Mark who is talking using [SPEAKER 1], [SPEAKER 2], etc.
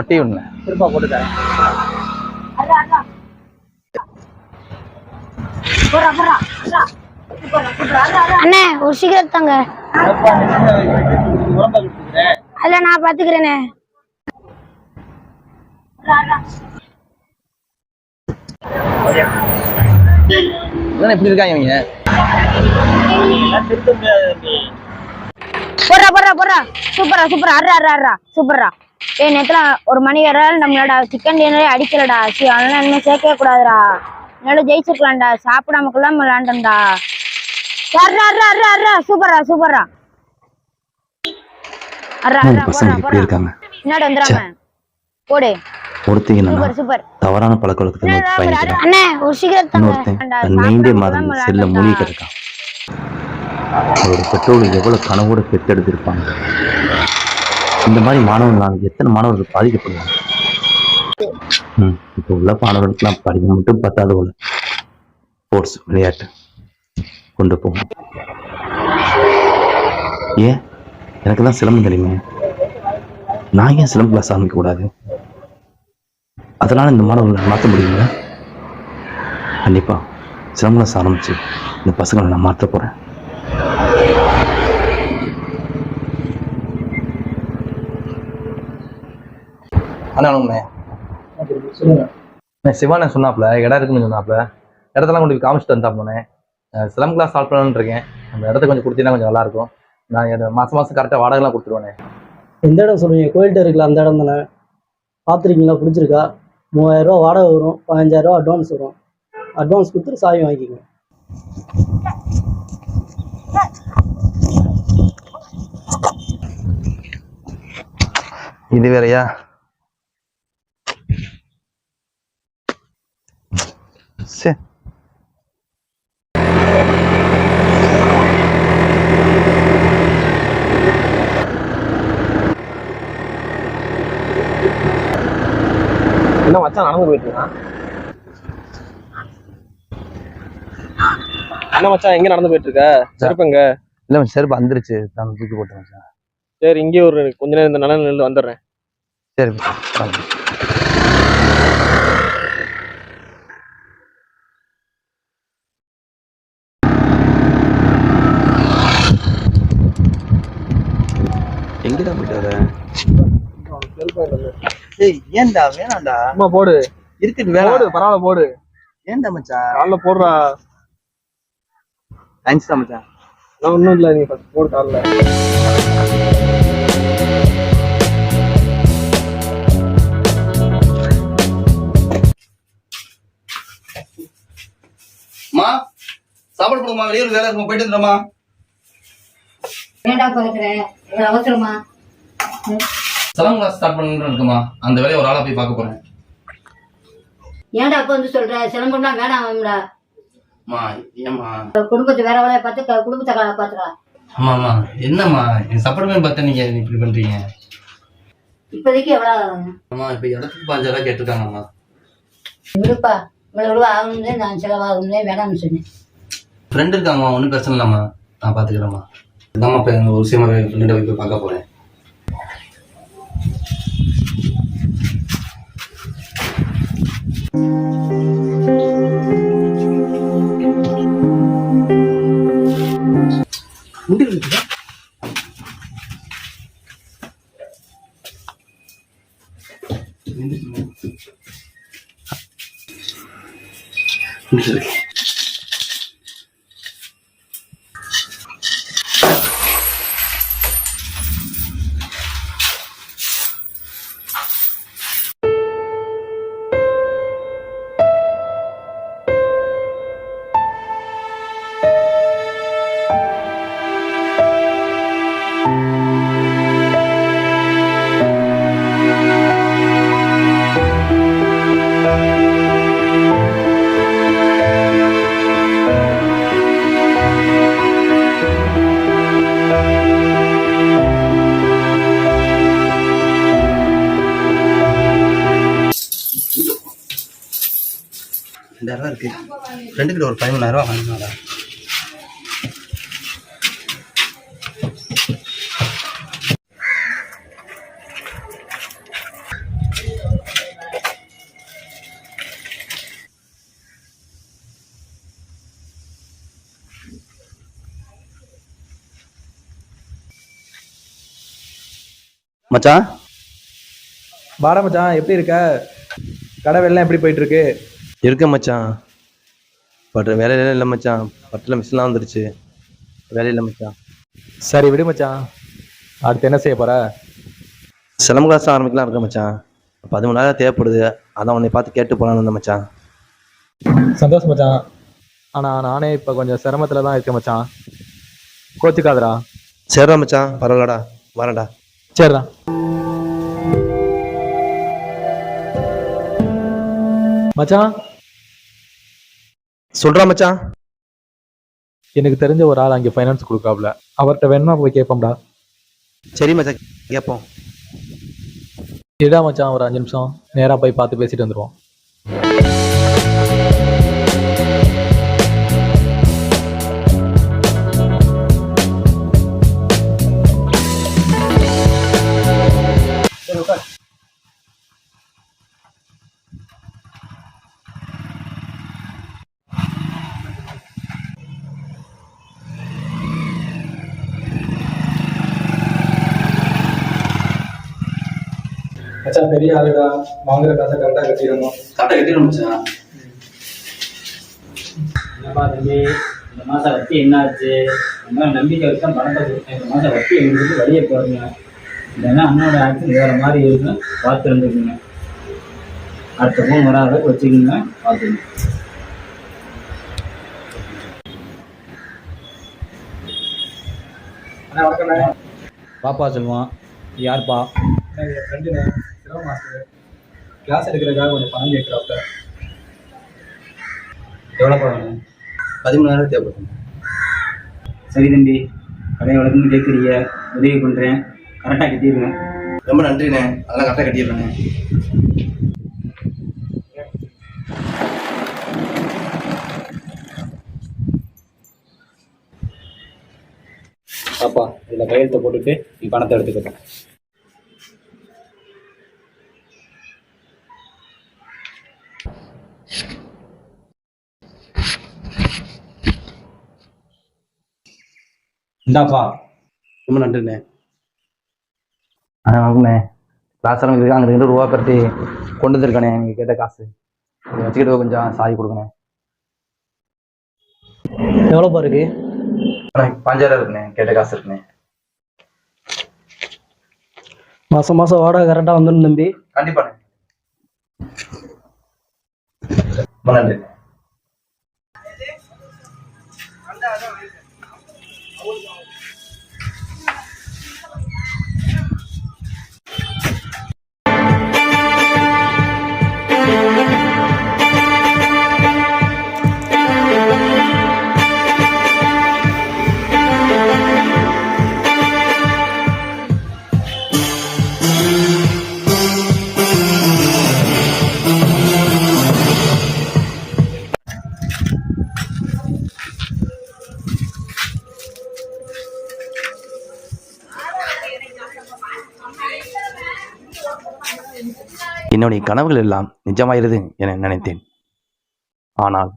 [SPEAKER 1] Tea ஒண்ணு திருப்பா போட்டு தரேன்.
[SPEAKER 2] அண்ணே ஒரு சிகரெட் தாங்க. அல்ல நான் பாத்துக்கிறேனே.
[SPEAKER 1] எப்படி இருக்காங்க இவங்க?
[SPEAKER 2] போடுறா போடுறா போடுறா சூப்பரா சூப்பரா அர்ரா அர்ரா அர்ரா சூப்பரா. நேத்துல ஒரு மணி வேற நம்மளோட சிக்கன் டின்னரே அடிக்கலடா. அதனால இனிமே சேர்க்கவே கூடாதுடா. என்னால ஜெயிச்சிருக்கலாம்டா. சாப்பிடாமக்குலாம் விளையாண்டா. அர்ரா அர்ரா அர்ரா அர்ரா சூப்பரா சூப்பரா அர்ரா அர்ரா போடுறா போடுறா. என்னடா வந்துறாம போடு.
[SPEAKER 3] ஒருத்தங்க
[SPEAKER 2] சூப்பர்
[SPEAKER 3] தவறான பழக்கவழக்கத்தை
[SPEAKER 2] அண்ணே ஒரு சிகரெட் தாங்க.
[SPEAKER 3] மைண்டே மறந்து செல்ல மூழ்கி கிடக்கான். அவரோட பெற்றோர்கள் எவ்வளவு கனவோட பெற்றெடுத்திருப்பாங்க. இந்த மாதிரி மாணவர்கள் எத்தனை மாணவர்கள் பாதிக்கப்படுவாங்க. இப்ப உள்ள மாணவர்களுக்கெல்லாம் படிக்க மட்டும் பத்தாது போல ஸ்போர்ட்ஸ் விளையாட்டு கொண்டு போகும். ஏன் எனக்கு தான் சிலம்பம் தெரியுமே, நான் ஏன் சிலம்பு கிளாஸ் ஆரம்பிக்க கூடாது? அதனால இந்த மாணவர்களை மாற்ற முடியுங்களா? கண்டிப்பா சிலம்பு கிளாஸ் ஆரம்பிச்சு இந்த பசங்களை நான் மாற்ற போறேன்.
[SPEAKER 1] சிவான சொன்னாப்ல இடம் இருக்குன்னு சொன்னாப்ல, இடத்தெல்லாம் கொண்டு போய் காமிச்சிட்டு வந்தாப்லண்ணே. சிலம்பு கிளாஸ் ஸ்டார்ட் பண்ணலான்னு இருக்கேன். அந்த இடத்த கொஞ்சம் கொடுத்தீங்கன்னா கொஞ்சம் நல்லா இருக்கும். நான் மாசம் கரெக்டாக வாடகைலாம் கொடுத்துருவேனே.
[SPEAKER 4] எந்த இடம் சொல்லுவீங்க? கோயில்கிட்ட இருக்குல்ல அந்த இடம் தானே? பார்த்துருக்கீங்களா? பிடிச்சிருக்கா? 3000 ரூபா வாடகை வரும், 15,000 ரூபா அட்வான்ஸ் வரும். அட்வான்ஸ் கொடுத்துட்டு சாவி வாங்கிக்கோங்க.
[SPEAKER 1] இது வேறையா? சரி என்ன மச்சான் நடந்து போயிட்டு இருக்கான்? என்ன மச்சான் எங்க நடந்து போயிட்டு இருக்க? செருப்புங்க? இல்ல செருப்பு வந்துருச்சு, நான் தூக்கி போட்டேன் மச்சான். சரி இங்கே ஒரு கொஞ்ச நேரம் இந்த நிலையில வந்துடுறேன். சரி
[SPEAKER 3] எங்கடா போயிட்டாரு?
[SPEAKER 1] ஏய் ஏன்டா வேணாம்டா. அம்மா போடு இருக்குது வேணாம். போடு பரவாயில்ல போடு. ஏன்டா மச்சான்? காலைல போடுறா. தேங்க்ஸ் தான் மச்சான். நான் ஒன்றும் இல்லை, நீ ஃபர்ஸ்ட் போடு காலைல.
[SPEAKER 5] மா சாப்பாடு போடுமா? வெளியே வேலை இருக்கும், போயிட்டு வந்துடுமா?
[SPEAKER 2] ஏன்டா பாக்குறேன் அவசரமா?
[SPEAKER 5] சிலம்பு கிளாஸ் ஸ்டார்ட் பண்ணணும்னு இருக்குமா, அந்த வேலையை ஒரு ஆளா போய் பார்க்க போறேன்.
[SPEAKER 2] ஏன்டா அப்ப வந்து சொல்ற? சிலம்பம்லாம் வேணாம்டா.
[SPEAKER 5] அம்மா ஏம்மா?
[SPEAKER 2] குடும்பத்தை வேற வேலையை பார்த்து குடும்பத்தை பாத்துக்கலாம்.
[SPEAKER 5] ஆமாம்மா என்னம்மா என் சப்போர்ட்மே பார்த்தா நீங்க இப்படி பண்றீங்க?
[SPEAKER 2] இப்போதைக்கு எவ்வளவு?
[SPEAKER 5] அம்மா இப்ப இடத்துக்கு 5,000 கேட்டிருக்காங்கம்மா.
[SPEAKER 2] விடுப்பா, இவ்வளவு ஆகணும்னே நான் செலவாகணும்னே வேணாம்னு சொன்னேன்.
[SPEAKER 5] ஃப்ரெண்ட் இருக்காங்கம்மா, ஒன்றும் பிரச்சனை இல்லம்மா, நான் பாத்துக்கிறேம்மா. இதாம்மா இப்போ ஒரு விஷயமா ஃப்ரெண்ட போய் பார்க்க போறேன். இருக்கு ஃப்ரெண்டு கிட்ட ஒரு 15,000 ரூபா வாங்கினாடா.
[SPEAKER 3] மச்சான்
[SPEAKER 1] வாடா மச்சான், எப்படி இருக்க? கடை வேலைலாம் எப்படி போயிட்டு இருக்கு?
[SPEAKER 3] இருக்க மச்சான். வேலையில இல்லை மச்சான். பட்டில் மிஷின்லாம் வந்துருச்சு. வேலையில் மச்சான்.
[SPEAKER 1] சரி விடு மச்சான், அடுத்து என்ன செய்ய போற?
[SPEAKER 3] சிலம்பு கிளாஸ் ஆரம்பிக்கலாம் இருக்க மச்சான். 10 மணி நேரம் தேவைப்படுது. அதான் உன்னை பார்த்து கேட்டு போகலான்னு இருந்தேன் மச்சான்.
[SPEAKER 1] சந்தோஷம் மச்சான். ஆனா நானே இப்ப கொஞ்சம் சிரமத்துல தான் இருக்கேன் மச்சான், கோச்சுக்காதடா.
[SPEAKER 3] சரிடா மச்சான், பரவாயில்லடா, வரேன்டா.
[SPEAKER 1] சரிடா. மச்சான்,
[SPEAKER 3] சொல்றா மச்சான்.
[SPEAKER 1] எனக்கு தெரிஞ்ச ஒரு ஆள் அங்கே ஃபைனான்ஸ் கொடுக்காப்ல, அவர்கிட்ட வேணுமா போய் கேட்போம்டா.
[SPEAKER 3] சரி மச்சான், கேட்போம்.
[SPEAKER 1] இடா மச்சான், ஒரு 5 நிமிஷம் நேரா போய் பார்த்து பேசிட்டு வந்துருவோம். மச்சான் பெரிய ஆளுடா, வாங்குற காசை கரெக்டாக கட்டிடணும்.
[SPEAKER 5] கரெக்டாக கட்டிடணும் மச்சான்.
[SPEAKER 6] என்னப்பா தம்பி, இந்த மாதம் வட்டி என்ன ஆச்சு? என்ன நம்பிக்கை வச்சு தான் பணத்தை கொடுத்தேன். இந்த மாதம் வட்டி எங்களுக்கு வழியை பாருங்க. இல்லைன்னா அண்ணனோட ஆக்ஷன் வேறு மாதிரி இருக்குன்னு பார்த்து இருந்துக்குங்க. அடுத்த ஃபோன் வராத வச்சுக்கோங்க, பார்த்துங்க.
[SPEAKER 1] அண்ணா வணக்கண்ணே.
[SPEAKER 6] பாப்பா சொல்லுவான், யார்ப்பா?
[SPEAKER 1] என் ஃப்ரெண்டுண்ணே, சிரம மாஸ்டர். கிளாஸ் எடுக்கிறதுக்காக கொஞ்சம் பணம் கேட்குறாப்ல.
[SPEAKER 5] எவ்வளோப்பா வேணும்? 10 மணி நேரம் தேவைப்படும்.
[SPEAKER 6] சரி தம்பி, கடை வளர்க்குன்னு கேட்குறீங்க, உதவி பண்ணுறேன், கரெக்டாக கட்டிடுங்க.
[SPEAKER 5] ரொம்ப நன்றிண்ணே, அதெல்லாம் கரெக்டாக கட்டிடுறேண்ணே.
[SPEAKER 6] பாப்பா இதில் கையெழுத்தை போட்டுட்டு நீ பணத்தை எடுத்துக்கிட்டேன். இந்தாப்பா.
[SPEAKER 5] ரொம்ப நன்றிண்ணே.
[SPEAKER 1] வாங்கண்ணே, கிளாஸ் ஆரம்பிக்கிறதுக்கு அங்கே 2 ரூபா பரட்டி கொண்டு வந்துருக்கானே, நீங்கள் கேட்ட காசு இதை வச்சுக்கிட்டு கொஞ்சம் சாய் கொடுங்கண்ணே.
[SPEAKER 4] எவ்வளோப்பா இருக்கு?
[SPEAKER 1] 5000 இருக்குண்ணே, கேட்ட காசு இருக்குண்ணே.
[SPEAKER 4] மாதம் மாதம் வாடகை கரெக்டாக வந்துடும் தம்பி.
[SPEAKER 1] கண்டிப்பாண்ணே, ரொம்ப நன்றி.
[SPEAKER 3] என்னுடைய கனவுகள் எல்லாம் நிஜமாயிருது என நினைத்தேன். ஆனால்